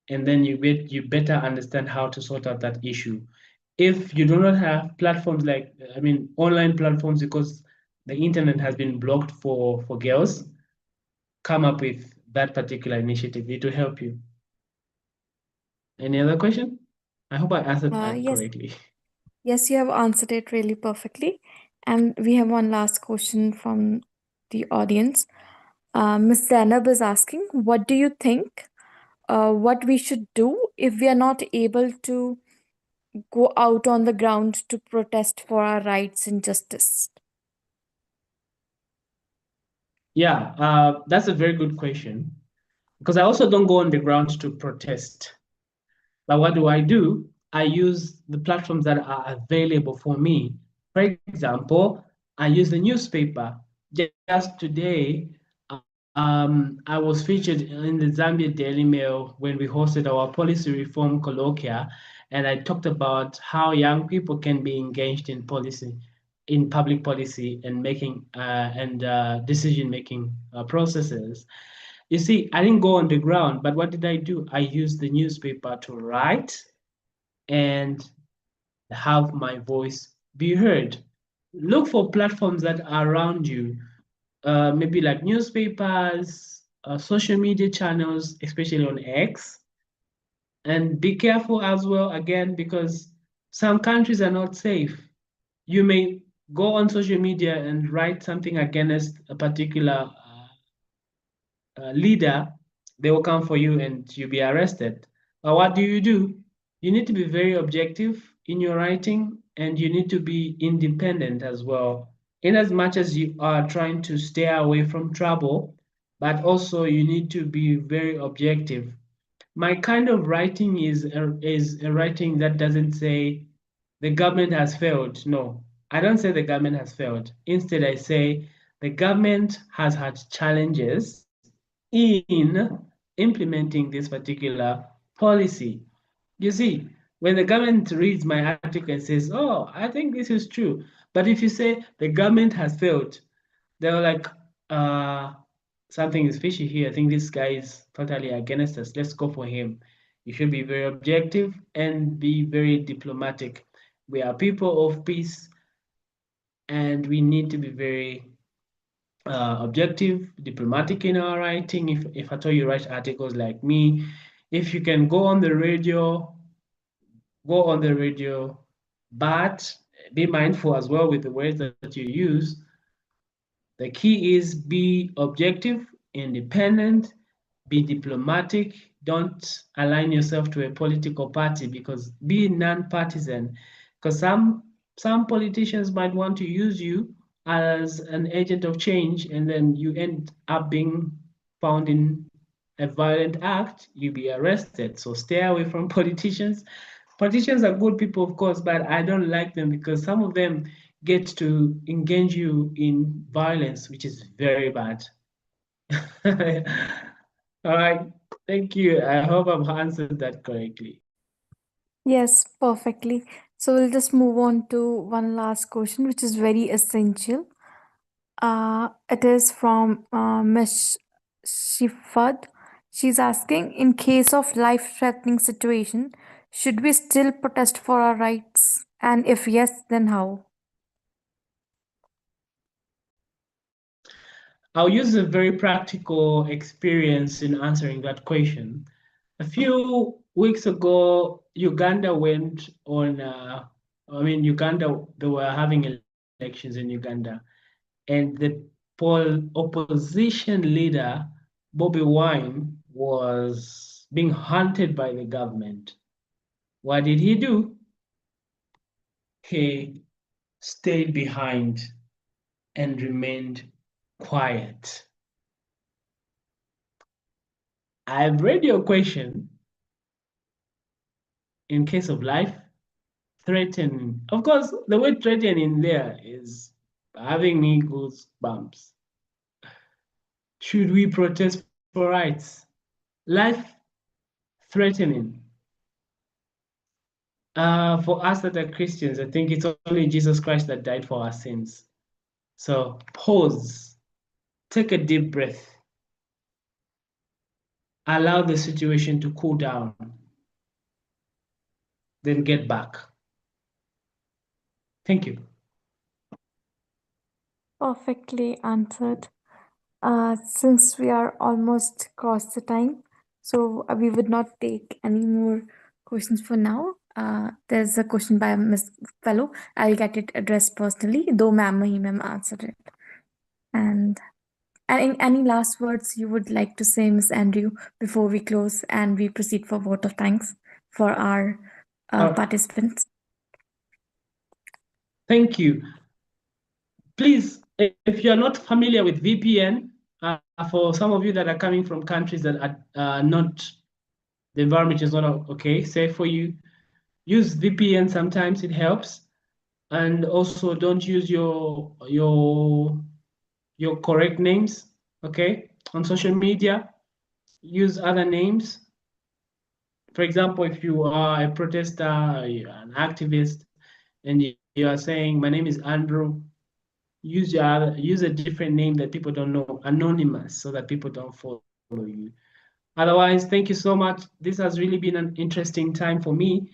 and then you better understand how to sort out that issue. If you do not have platforms like, online platforms, because the internet has been blocked for girls, come up with that particular initiative. It will help you. Any other question? I hope I answered that Yes. correctly. Yes, you have answered it really perfectly. And we have one last question from the audience. Ms. Zainab is asking, what do you think what we should do if we are not able to go out on the ground to protest for our rights and justice? Yeah, that's a very good question, because I also don't go on the ground to protest. But what do? I use the platforms that are available for me. For example, I use the newspaper. just today, I was featured in the Zambia Daily Mail when we hosted our policy reform colloquia, and I talked about how young people can be engaged in policy, in public policy, and making decision making processes. You see, I didn't go on the ground, but what did I do? I used the newspaper to write and have my voice be heard. Look for platforms that are around you, maybe like newspapers, social media channels, especially on X. And be careful as well, again, because some countries are not safe. You may go on social media and write something against a particular leader, they will come for you and you'll be arrested. But what do? You need to be very objective in your writing and you need to be independent as well. In as much as you are trying to stay away from trouble, but also you need to be very objective. My kind of writing is a writing that doesn't say the government has failed. No, I don't say the government has failed. Instead, I say the government has had challenges in implementing this particular policy. You see, when the government reads my article and says, "Oh, I think this is true," but if you say the government has failed, they're like, uh, something is fishy here. I think this guy is totally against us. Let's go for him. You should be very objective and be very diplomatic. We are people of peace and we need to be very objective, diplomatic in our writing. If at all you write articles like me, if you can go on the radio, go on the radio, but be mindful as well with the words that you use. The key is be objective, independent, be diplomatic. Don't align yourself to a political party because be non-partisan. Because some politicians might want to use you as an agent of change, and then you end up being found in a violent act, you'll be arrested. So stay away from politicians. Politicians are good people, of course, but I don't like them because some of them get to engage you in violence, which is very bad. All right, thank you. I hope I've answered that correctly. Yes, perfectly. So we'll just move on to one last question, which is very essential. It is from Miss Shifad. She's asking, in case of life-threatening situation, should we still protest for our rights? And if yes, then how? I'll use a very practical experience in answering that question. A few weeks ago, Uganda went on, Uganda, they were having elections in Uganda, and the opposition leader, Bobby Wine, was being hunted by the government. What did he do? He stayed behind and remained quiet. I've read your question. In case of life, threatening. Of course, the word threatening there is having me goosebumps. Should we protest for rights? Life threatening. For us that are Christians, I think it's only Jesus Christ that died for our sins. So pause, take a deep breath, allow the situation to cool down, then get back. Thank you. Perfectly answered. Since we are almost across the time, so we would not take any more questions for now. There's a question by Miss Fellow. I'll get it addressed personally, though ma'am answered it. And any last words you would like to say, Miss Andrew, before we close and we proceed for vote of thanks for our participants? Thank you. Please, if you're not familiar with VPN, for some of you that are coming from countries that are not, the environment is not okay, safe for you, use VPN. Sometimes it helps. And also don't use your your correct names, okay? On social media, use other names. For example, if you are a protester, you're an activist, and you are saying, my name is Andrew, use a different name that people don't know, anonymous, so that people don't follow you. Otherwise, thank you so much. This has really been an interesting time for me.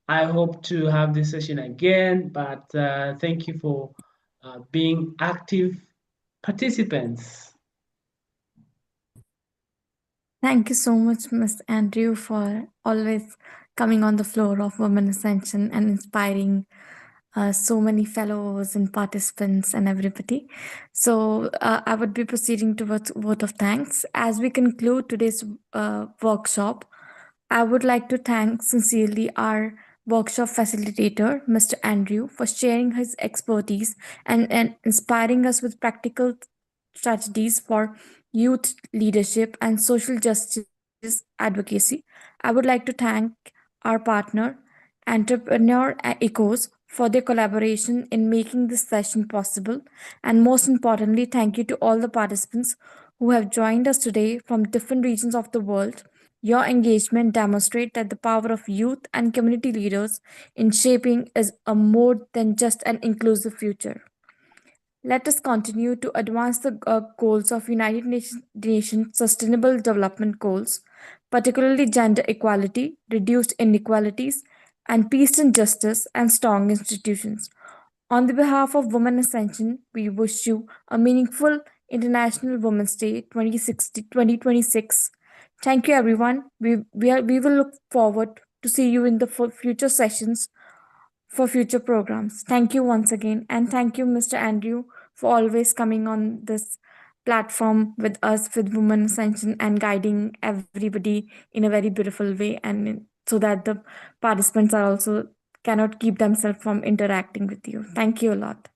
I hope to have this session again, but thank you for being active participants. Thank you so much, Ms. Andrew, for always coming on the floor of Women Ascension and inspiring so many fellows and participants and everybody. So I would be proceeding towards vote of thanks. As we conclude today's workshop, I would like to thank sincerely our workshop facilitator, Mr. Andrew, for sharing his expertise and inspiring us with practical strategies for youth leadership and social justice advocacy. I would like to thank our partner, Entrepreneur Echoes, for their collaboration in making this session possible. And most importantly, thank you to all the participants who have joined us today from different regions of the world. Your engagement demonstrates that the power of youth and community leaders in shaping is a more than just an inclusive future. Let us continue to advance the goals of Nations Sustainable Development Goals, particularly gender equality, reduced inequalities, and peace and justice and strong institutions. On the behalf of Women Ascension, we wish you a meaningful International Women's Day 2026. Thank you, everyone. We will look forward to see you in the future sessions for future programs. Thank you once again. And thank you, Mr. Andrew, for always coming on this platform with us, with Women Ascension, and guiding everybody in a very beautiful way, and so that the participants are also cannot keep themselves from interacting with you. Thank you a lot.